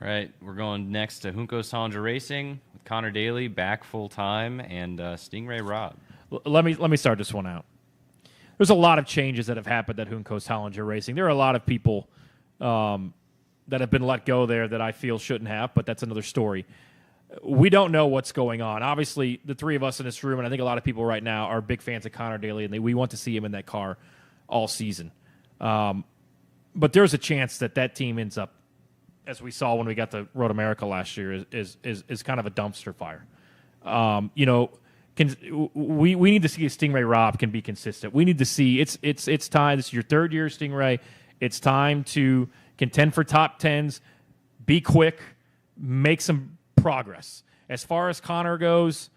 All right, we're going next to Junco Challenger Racing with Connor Daly back full time and Stingray Rob. Let me start this one out. There's a lot of changes that have happened at Junco Challenger Racing. There are a lot of people that have been let go there that I feel shouldn't have, but that's another story. We don't know what's going on. Obviously, the three of us in this room, and I think a lot of people right now, are big fans of Connor Daly, and we want to see him in that car all season. But there's a chance that team ends up, as we saw when we got to Road America last year, is kind of a dumpster fire. We need to see if Stingray Rob can be consistent. We need to see it's time. This is your third year, Stingray. It's time to contend for top tens, be quick, make some progress. As far as Connor goes,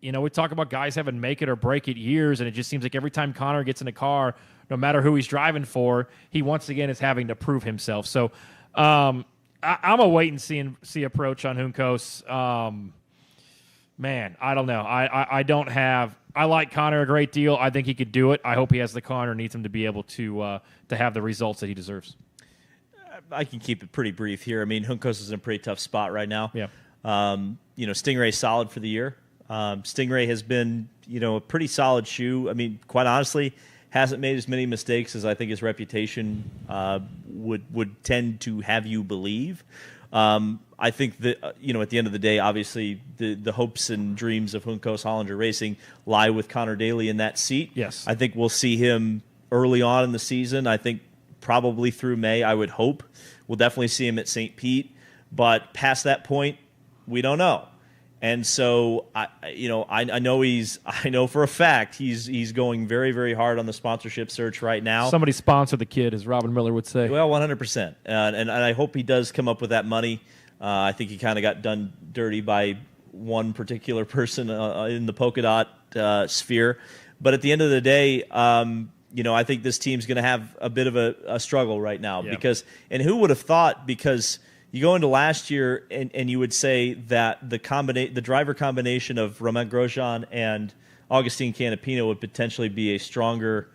we talk about guys having make it or break it years, and it just seems like every time Connor gets in a car, no matter who he's driving for, he once again is having to prove himself. So I'm a wait and see approach on Juncos. Man, I don't know. I like Connor a great deal. I think he could do it. I hope he has the car and needs him to be able to have the results that he deserves. I can keep it pretty brief here. I mean, Juncos is in a pretty tough spot right now. Yeah. Stingray's solid for the year. Stingray has been, a pretty solid shoe. I mean, quite honestly, hasn't made as many mistakes as I think his reputation would tend to have you believe. I think that, at the end of the day, obviously, the hopes and dreams of Juncos Challenger Racing lie with Connor Daly in that seat. Yes. I think we'll see him early on in the season. I think probably through May, I would hope. We'll definitely see him at St. Pete. But past that point, we don't know. And so, I know for a fact he's going very, very hard on the sponsorship search right now. Somebody sponsor the kid, as Robin Miller would say. Well, 100%. And I hope he does come up with that money. I think he kind of got done dirty by one particular person in the polka dot sphere. But at the end of the day, I think this team's going to have a bit of a struggle right now. Yeah. And who would have thought, because you go into last year and you would say that the driver combination of Romain Grosjean and Augustine Canapino would potentially be a stronger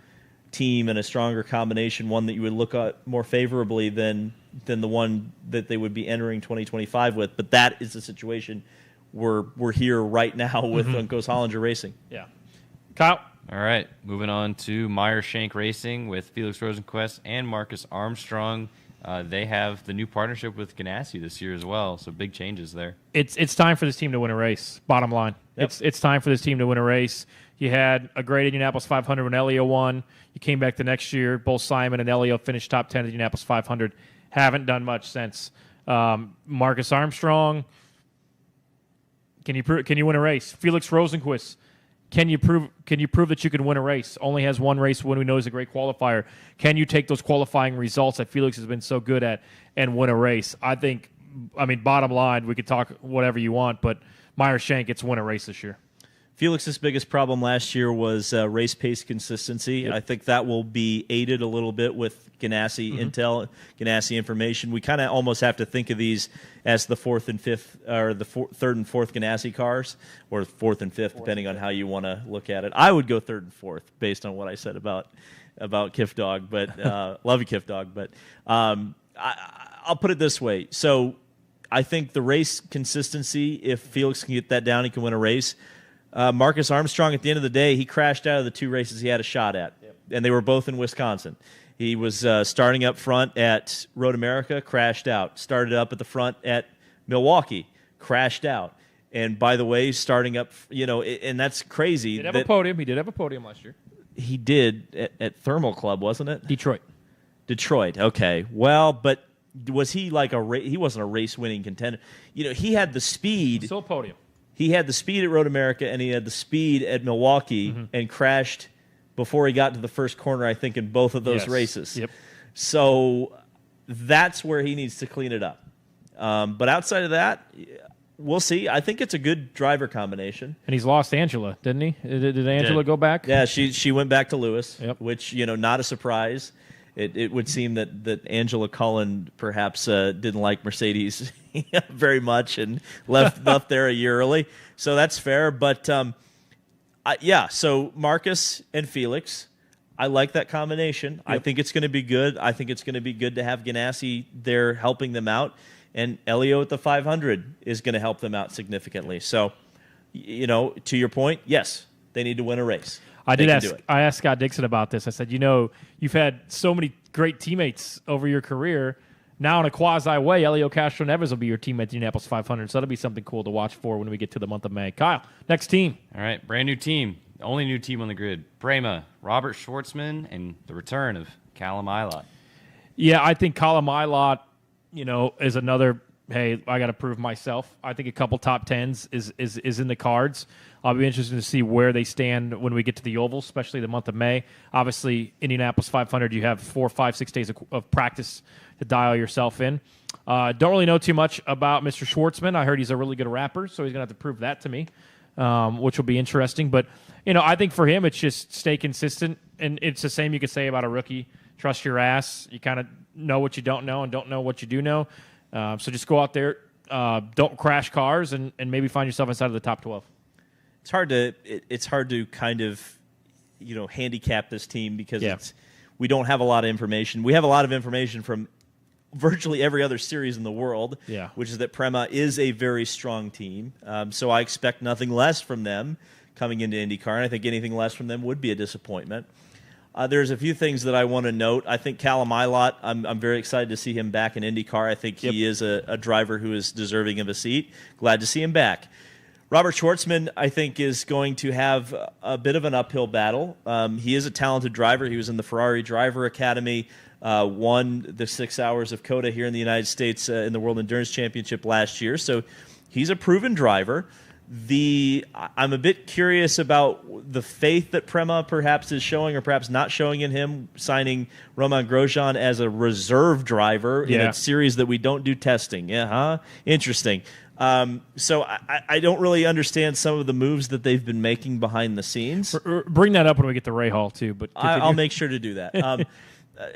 team and a stronger combination, one that you would look at more favorably than the one that they would be entering 2025 with. But that is the situation we're here right now with Juncos Challenger Racing. Yeah. Kyle? All right, moving on to Meyer Shank Racing with Felix Rosenquist and Marcus Armstrong. They have the new partnership with Ganassi this year as well, so big changes there. It's time for this team to win a race, bottom line. Yep. It's time for this team to win a race. You had a great Indianapolis 500 when Elio won. You came back the next year. Both Simon and Elio finished top 10 at the Indianapolis 500. Haven't done much since. Marcus Armstrong, can you win a race? Felix Rosenquist, can you prove that you can win a race? Only has one race win. We know he's a great qualifier. Can you take those qualifying results that Felix has been so good at and win a race? Bottom line, we could talk whatever you want, but Meyer Shank gets win a race this year. Felix's biggest problem last year was race pace consistency. Yep. I think that will be aided a little bit with Ganassi intel, Ganassi information. We kind of almost have to think of these as the fourth and fifth, or the third and fourth Ganassi cars, or fourth and fifth, depending on how you want to look at it. I would go third and fourth based on what I said about Kiff Dog, but love you, Kiff Dog. But I'll put it this way. So I think the race consistency, if Felix can get that down, he can win a race. Marcus Armstrong, at the end of the day, he crashed out of the two races he had a shot at, and they were both in Wisconsin. He was starting up front at Road America, crashed out. Started up at the front at Milwaukee, crashed out. And by the way, starting up, and that's crazy. He did have a podium. He did have a podium last year. He did at Thermal Club, wasn't it? Detroit. Okay. Well, but was he like he wasn't a race-winning contender. He had the speed. Still a podium. He had the speed at Road America, and he had the speed at Milwaukee, and crashed before he got to the first corner, I think, in both of those races. Yep. So that's where he needs to clean it up. But outside of that, we'll see. I think it's a good driver combination. And he's lost Angela, didn't he? Did Angela go back? Yeah, she went back to Lewis, Yep. which, not a surprise. It would seem that Angela Cullen perhaps didn't like Mercedes very much and left there a year early. So that's fair. But, so Marcus and Felix, I like that combination. Yep. I think it's going to be good. I think it's going to be good to have Ganassi there helping them out. and Elio at the 500 is going to help them out significantly. So, to your point, yes, they need to win a race. I asked Scott Dixon about this. I said, you've had so many great teammates over your career. Now, in a quasi way, Elio Castro-Neves will be your teammate at the Indianapolis 500. So that'll be something cool to watch for when we get to the month of May. Kyle, next team. All right, brand new team. The only new team on the grid. Prema, Robert Schwartzman, and the return of Callum Ilott. Yeah, I think Callum Ilott, is another, hey, I got to prove myself. I think a couple top tens is in the cards. I'll be interested to see where they stand when we get to the Oval, especially the month of May. Obviously, Indianapolis 500, you have 4, 5, 6 days of practice to dial yourself in. Don't really know too much about Mr. Schwartzman. I heard he's a really good rapper, so he's going to have to prove that to me, which will be interesting. But, I think for him, it's just stay consistent. And it's the same you could say about a rookie. Trust your ass. You kind of know what you don't know and don't know what you do know. So just go out there, don't crash cars, and maybe find yourself inside of the top 12. It's hard to kind of handicap this team because we don't have a lot of information. We have a lot of information from virtually every other series in the world, which is that Prema is a very strong team. So I expect nothing less from them coming into IndyCar, and I think anything less from them would be a disappointment. There's a few things that I want to note. I think Callum Ilott, I'm very excited to see him back in IndyCar. I think he is a driver who is deserving of a seat. Glad to see him back. Robert Schwartzman, I think, is going to have a bit of an uphill battle. He is a talented driver. He was in the Ferrari Driver Academy, won the 6 hours of COTA here in the United States in the World Endurance Championship last year. So he's a proven driver. I'm a bit curious about the faith that Prema perhaps is showing or perhaps not showing in him, signing Romain Grosjean as a reserve driver in a series that we don't do testing. Interesting. So I don't really understand some of the moves that they've been making behind the scenes. Bring that up when we get to Ray Hall too. But I'll make sure to do that.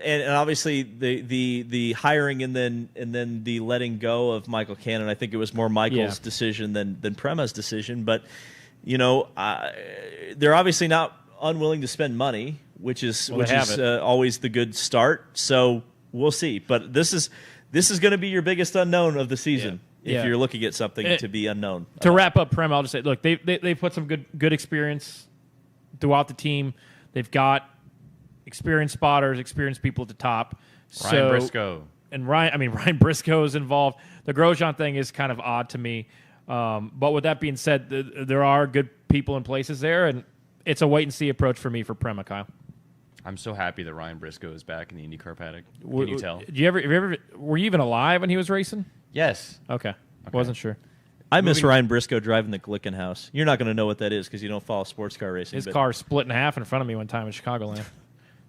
And obviously the hiring and then the letting go of Michael Cannon. I think it was more Michael's decision than Prema's decision. But they're obviously not unwilling to spend money, which is always the good start. So we'll see. But this is going to be your biggest unknown of the season. If you're looking at something to be unknown. To wrap up, Prem, I'll just say, look, they put some good experience throughout the team. They've got experienced spotters, experienced people at the top. Ryan Briscoe. And Ryan Briscoe is involved. The Grosjean thing is kind of odd to me. But with that being said, there are good people in places there, and it's a wait-and-see approach for me for Prema, Kyle. I'm so happy that Ryan Briscoe is back in the IndyCar paddock. Can you tell? Were you even alive when he was racing? Yes. Okay. Wasn't sure. I miss Ryan Briscoe driving the Glickenhaus. You're not going to know what that is because you don't follow sports car racing. His car split in half in front of me one time in Chicagoland.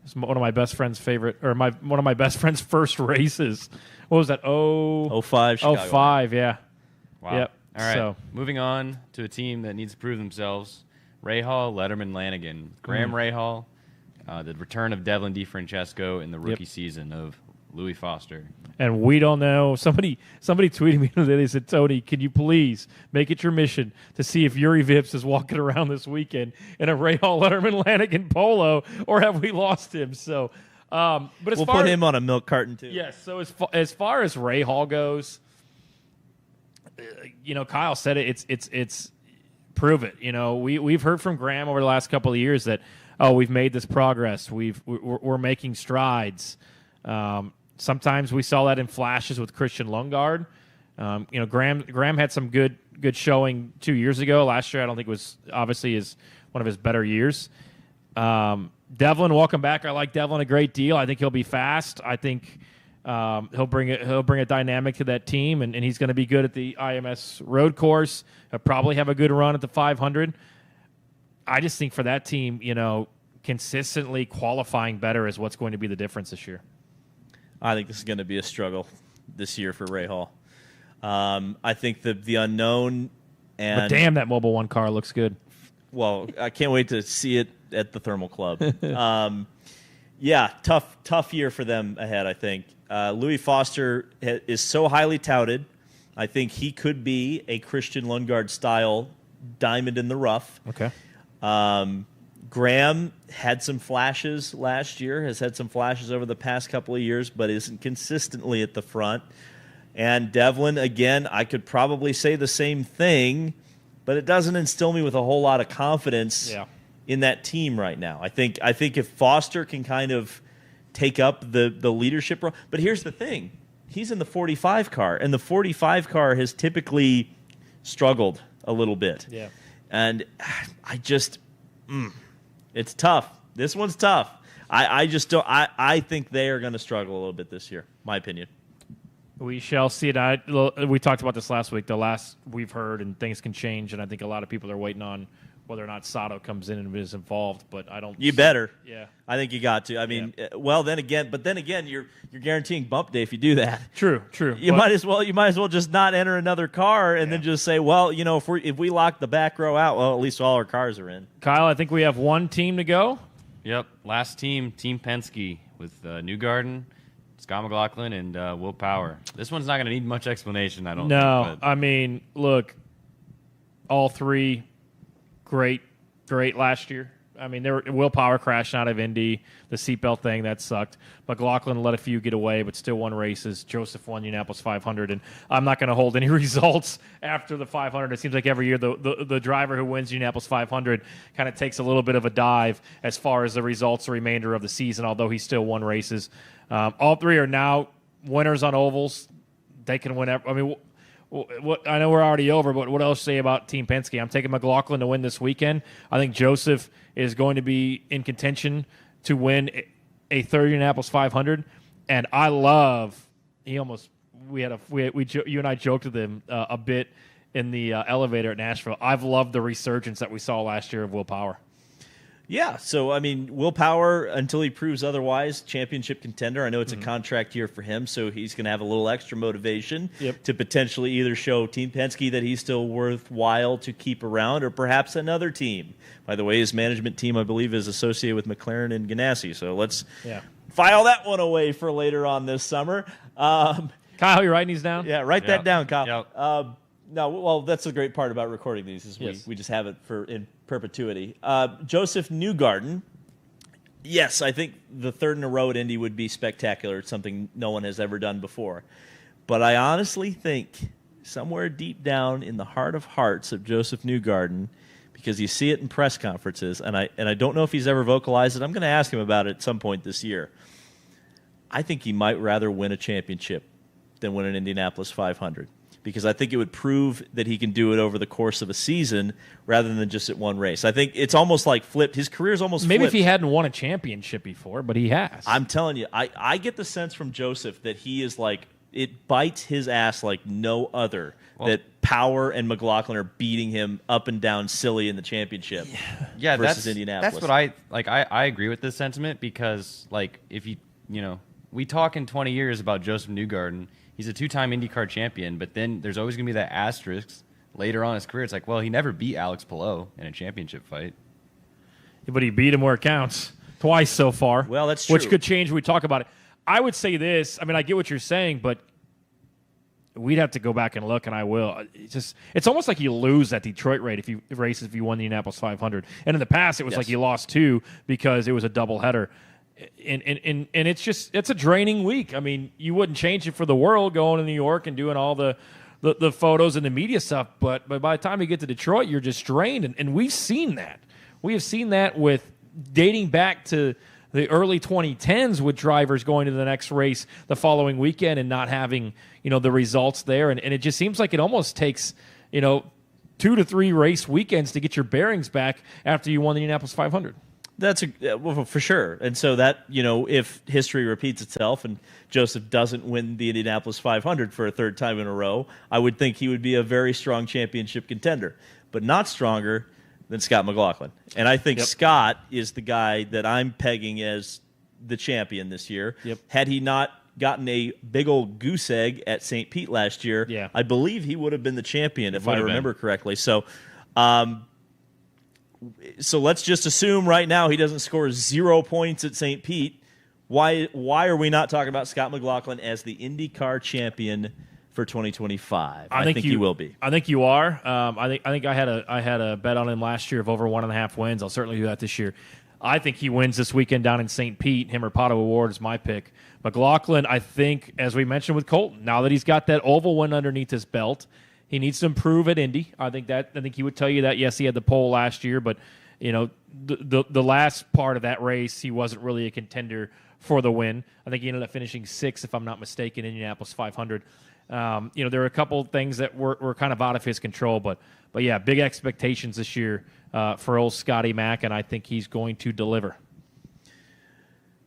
It's one of my best friend's one of my best friend's first races. What was that? 05 Chicago. 05, yeah. Wow. Yep. All right. So, moving on to a team that needs to prove themselves. Rahal, Letterman, Lanigan. Graham Rahal, the return of Devlin DeFrancesco in the rookie season of Louis Foster. And we don't know. Somebody tweeted me today. They said, Tony, can you please make it your mission to see if Yuri Vips is walking around this weekend in a Rahal, Letterman, Lanigan polo, or have we lost him? So, but we'll put him on a milk carton too. Yes. So as far as Rahal goes, Kyle said it. It's prove it. We've heard from Graham over the last couple of years that we've made this progress. We're making strides. Sometimes we saw that in flashes with Christian Lundgaard. Graham had some good showing 2 years ago. Last year, I don't think it was obviously one of his better years. Devlin, welcome back. I like Devlin a great deal. I think he'll be fast. I think he'll bring a dynamic to that team, and he's going to be good at the IMS road course. He'll probably have a good run at the 500. I just think for that team, consistently qualifying better is what's going to be the difference this year. I think this is going to be a struggle this year for Rahal. I think the unknown and but damn, that Mobil 1 car looks good. Well, I can't wait to see it at the Thermal Club. Tough year for them ahead, I think. Louis Foster is so highly touted. I think he could be a Christian Lundgaard-style diamond in the rough. Okay. Graham had some flashes last year, has had some flashes over the past couple of years, but isn't consistently at the front. And Devlin, again, I could probably say the same thing, but it doesn't instill me with a whole lot of confidence in that team right now. I think if Foster can kind of take up the leadership role. But here's the thing. He's in the 45 car, and the 45 car has typically struggled a little bit. Yeah. And I just it's tough. This one's tough. I just don't I think they are going to struggle a little bit this year, my opinion. We shall see it. We talked about this last week. The last we've heard, and things can change, and I think a lot of people are waiting on whether or not Sato comes in and is involved. But I don't. You better. Yeah. I think you got to. I mean, well, then again, you're guaranteeing bump day if you do that. True. You might as well just not enter another car and then just say, well, if we lock the back row out, well, at least all our cars are in. Kyle, I think we have one team to go. Yep, last team, Team Penske with Newgarden, Scott McLaughlin, and Will Power. This one's not going to need much explanation, I don't think. No, I mean, look, all three great last year. I mean, Will Power crashing out of Indy, the seatbelt thing, that sucked. McLaughlin let a few get away, but still won races. Joseph won Indianapolis 500, and I'm not going to hold any results after the 500. It seems like every year the driver who wins Indianapolis 500 kind of takes a little bit of a dive as far as the results the remainder of the season, although he still won races. All three are now winners on ovals. They can win. I mean, I know we're already over, but what else say about Team Penske? I'm taking McLaughlin to win this weekend. I think Joseph is going to be in contention to win a third Indianapolis 500, and I love. You and I joked with him a bit in the elevator at Nashville. I've loved the resurgence that we saw last year of Will Power. Yeah, so, I mean, Will Power, until he proves otherwise, championship contender. I know it's a contract year for him, so he's going to have a little extra motivation to potentially either show Team Penske that he's still worthwhile to keep around or perhaps another team. By the way, his management team, I believe, is associated with McLaren and Ganassi, so let's file that one away for later on this summer. Kyle, you writing these down? Yeah, write that down, Kyle. Yep. No, well, that's the great part about recording these is we just have it in perpetuity. Joseph Newgarden, yes, I think the third in a row at Indy would be spectacular. It's something no one has ever done before. But I honestly think somewhere deep down in the heart of hearts of Joseph Newgarden, because you see it in press conferences, and I don't know if he's ever vocalized it. I'm going to ask him about it at some point this year. I think he might rather win a championship than win an Indianapolis 500. Because I think it would prove that he can do it over the course of a season rather than just at one race. I think it's almost like flipped. His career's almost Maybe flipped. If he hadn't won a championship before, but he has. I'm telling you, I get the sense from Joseph that he is like, it bites his ass like no other, that Power and McLaughlin are beating him up and down silly in the championship versus Indianapolis. That's what I agree with this sentiment because, like, if we talk in 20 years about Joseph Newgarden. He's a two-time IndyCar champion, but then there's always going to be that asterisk later on in his career. It's like, well, he never beat Alex Palou in a championship fight. Yeah, but he beat him where it counts. Twice so far. Well, that's true. Which could change when we talk about it. I would say this. I mean, I get what you're saying, but we'd have to go back and look, and I will. It's almost like you lose that Detroit race if you won the Indianapolis 500. And in the past, it was like you lost two because it was a doubleheader. And it's a draining week. I mean, you wouldn't change it for the world going to New York and doing all the photos and the media stuff, but by the time you get to Detroit, you're just drained. And we've seen that. We have seen that with dating back to the early 2010s with drivers going to the next race the following weekend and not having, the results there. And it just seems like it almost takes, 2 to 3 race weekends to get your bearings back after you won the Indianapolis 500. That's well, for sure. And so that, if history repeats itself and Joseph doesn't win the Indianapolis 500 for a third time in a row, I would think he would be a very strong championship contender, but not stronger than Scott McLaughlin. And I think Scott is the guy that I'm pegging as the champion this year. Had he not gotten a big old goose egg at St. Pete last year, I believe he would have been the champion if I remember correctly. So, so let's just assume right now he doesn't score 0 points at St. Pete. Why are we not talking about Scott McLaughlin as the IndyCar champion for 2025? I think he will be. I think you are. I think I had a bet on him last year of over 1.5 wins. I'll certainly do that this year. I think he wins this weekend down in St. Pete. Him or Pato O'Ward is my pick. McLaughlin, I think, as we mentioned with Colton, now that he's got that oval win underneath his belt, he needs to improve at Indy. I think he would tell you that. Yes, he had the pole last year, but the last part of that race, he wasn't really a contender for the win. I think he ended up finishing 6th, if I'm not mistaken, in Indianapolis 500. There were a couple things that were kind of out of his control, but yeah, big expectations this year for old Scotty Mack, and I think he's going to deliver.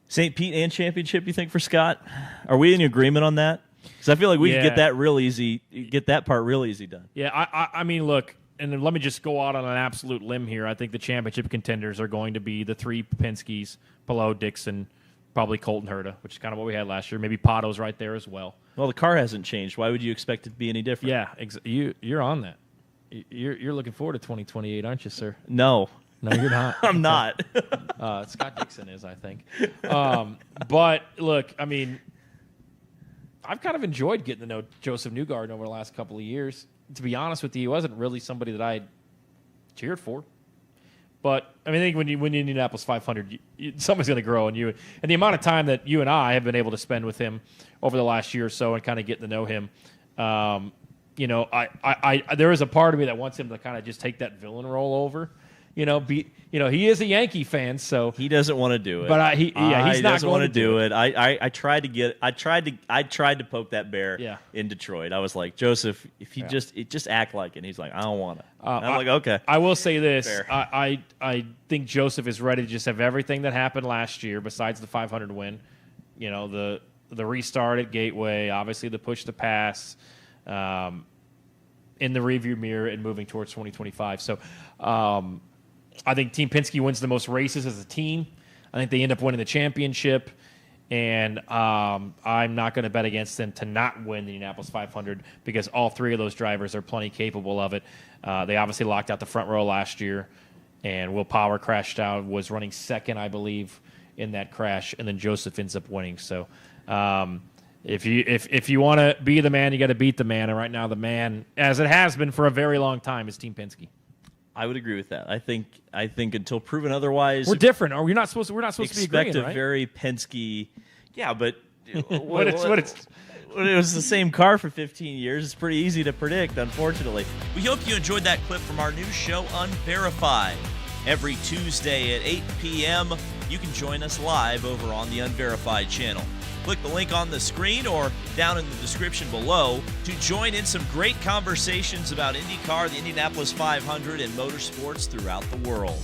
St. Pete and championship, you think, for Scott? Are we in agreement on that? Because I feel like we could get that real easy, get that part real easy done. Yeah, I mean, look, and then let me just go out on an absolute limb here. I think the championship contenders are going to be the 3 Penskes, Palou, Dixon, probably Colton Herta, which is kind of what we had last year. Maybe Pato's right there as well. Well, the car hasn't changed. Why would you expect it to be any different? Yeah, you're on that. You're looking forward to 2028, aren't you, sir? No, you're not. I'm not. Scott Dixon is, I think. But look, I mean, I've kind of enjoyed getting to know Joseph Newgarden over the last couple of years. To be honest with you, he wasn't really somebody that I cheered for. But I mean, I think when you win the Indianapolis 500, somebody's going to grow in you. And the amount of time that you and I have been able to spend with him over the last year or so and kind of getting to know him, there is a part of me that wants him to kind of just take that villain role over. He is a Yankee fan, so he doesn't want to do it. But he's not going to do it. I tried to poke that bear in Detroit. I was like, Joseph, if you just act like it. And he's like, I don't want to. I'm like, okay. I will say this: I think Joseph is ready to just have everything that happened last year, besides the 500 win. The restart at Gateway, obviously the push to pass, in the rearview mirror, and moving towards 2025. So. I think Team Penske wins the most races as a team. I think they end up winning the championship, and I'm not going to bet against them to not win the Indianapolis 500 because all 3 of those drivers are plenty capable of it. They obviously locked out the front row last year, and Will Power crashed out, was running second, I believe, in that crash, and then Joseph ends up winning. So if you want to be the man, you got to beat the man, and right now the man, as it has been for a very long time, is Team Penske. I would agree with that. I think until proven otherwise, we're different. Or we're not supposed to be agreeing, expect a right? very Penske. Yeah, but it was the same car for 15 years. It's pretty easy to predict, unfortunately. We hope you enjoyed that clip from our new show, Unverified. Every Tuesday at 8 p.m., you can join us live over on the Unverified channel. Click the link on the screen or down in the description below to join in some great conversations about IndyCar, the Indianapolis 500, and motorsports throughout the world.